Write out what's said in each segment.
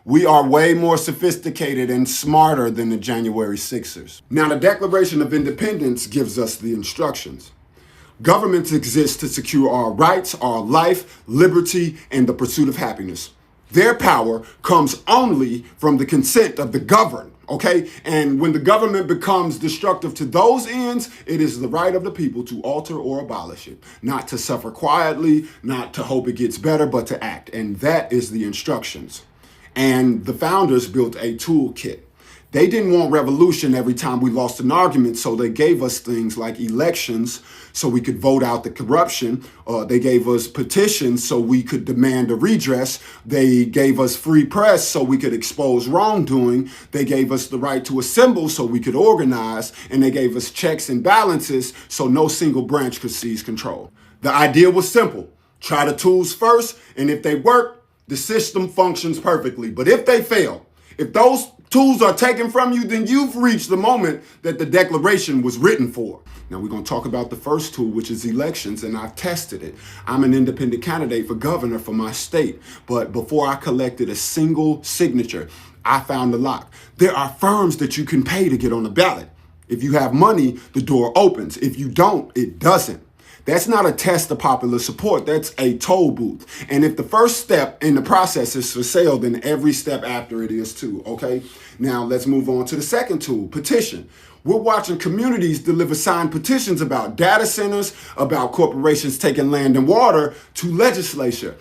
We are way more sophisticated and smarter than the January 6ers. Now, the Declaration of Independence gives us the instructions. Governments exist to secure our rights, our life, liberty, and the pursuit of happiness. Their power comes only from the consent of the governed, okay? And when the government becomes destructive to those ends, it is the right of the people to alter or abolish it. Not to suffer quietly, not to hope it gets better, but to act. And that is the instructions. And the founders built a toolkit. They didn't want revolution every time we lost an argument, so they gave us things like elections so we could vote out the corruption. They gave us petitions so we could demand a redress. They gave us free press so we could expose wrongdoing. They gave us the right to assemble so we could organize. And they gave us checks and balances so no single branch could seize control. The idea was simple. Try the tools first, and if they work, the system functions perfectly. But if they fail, if those tools are taken from you, then you've reached the moment that the Declaration was written for. Now we're going to talk about the first tool, which is elections, and I've tested it. I'm an independent candidate for governor for my state, but before I collected a single signature, I found the lock. There are firms that you can pay to get on the ballot. If you have money, the door opens. If you don't, it doesn't. That's not a test of popular support. That's a toll booth. And if the first step in the process is for sale, then every step after it is too, okay? Now let's move on to the second tool, petition. We're watching communities deliver signed petitions about data centers, about corporations taking land and water to legislature.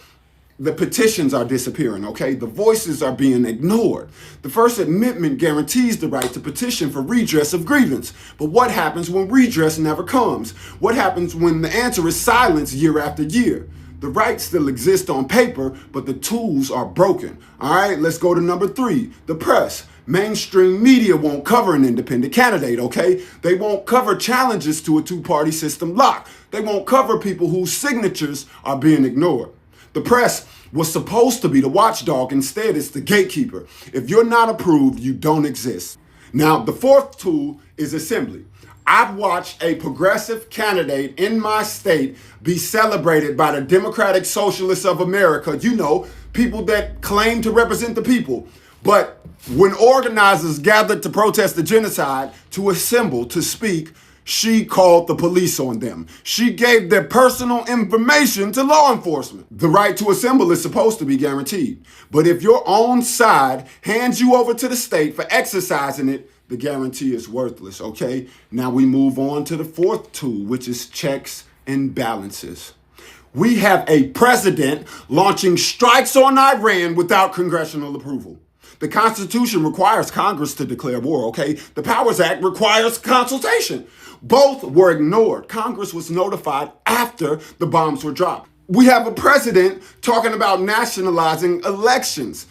The petitions are disappearing, okay? The voices are being ignored. The First Amendment guarantees the right to petition for redress of grievance. But what happens when redress never comes? What happens when the answer is silence year after year? The rights still exist on paper, but the tools are broken. All right, let's go to number 3, the press. Mainstream media won't cover an independent candidate, okay? They won't cover challenges to a two-party system lock. They won't cover people whose signatures are being ignored. The press was supposed to be the watchdog. Instead, it's the gatekeeper. If you're not approved, you don't exist. Now, the fourth tool is assembly. I've watched a progressive candidate in my state be celebrated by the Democratic Socialists of America, you know, people that claim to represent the people. But when organizers gathered to protest the genocide, to assemble, to speak, she called the police on them. She gave their personal information to law enforcement. The right to assemble is supposed to be guaranteed. But if your own side hands you over to the state for exercising it, the guarantee is worthless, okay? Now we move on to the fourth tool, which is checks and balances. We have a president launching strikes on Iran without congressional approval. The Constitution requires Congress to declare war, okay? The Powers Act requires consultation. Both were ignored. Congress was notified after the bombs were dropped. We have a president talking about nationalizing elections,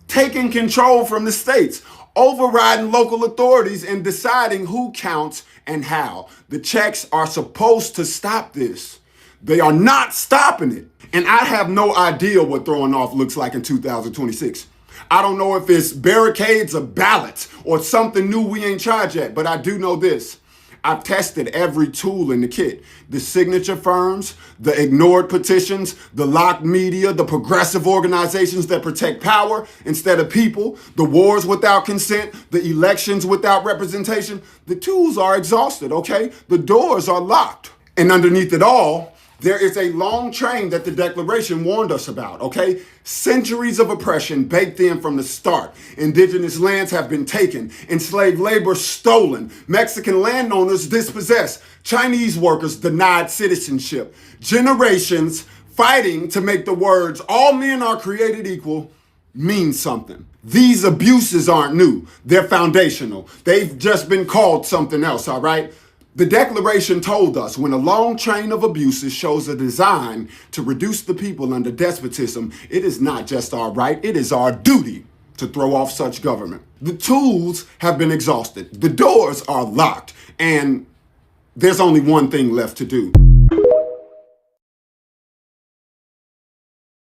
taking control from the states, overriding local authorities and deciding who counts and how. The checks are supposed to stop this. They are not stopping it. And I have no idea what throwing off looks like in 2026. I don't know if it's barricades or ballots or something new we ain't tried yet, but I do know this. I've tested every tool in the kit. The signature firms, the ignored petitions, the locked media, the progressive organizations that protect power instead of people, the wars without consent, the elections without representation. The tools are exhausted, okay? The doors are locked. And underneath it all, there is a long train that the Declaration warned us about, okay? Centuries of oppression baked in from the start. Indigenous lands have been taken, enslaved labor stolen, Mexican landowners dispossessed, Chinese workers denied citizenship. Generations fighting to make the words, all men are created equal, mean something. These abuses aren't new. They're foundational. They've just been called something else, all right? The Declaration told us when a long train of abuses shows a design to reduce the people under despotism, it is not just our right, it is our duty to throw off such government. The tools have been exhausted. The doors are locked, and there's only one thing left to do.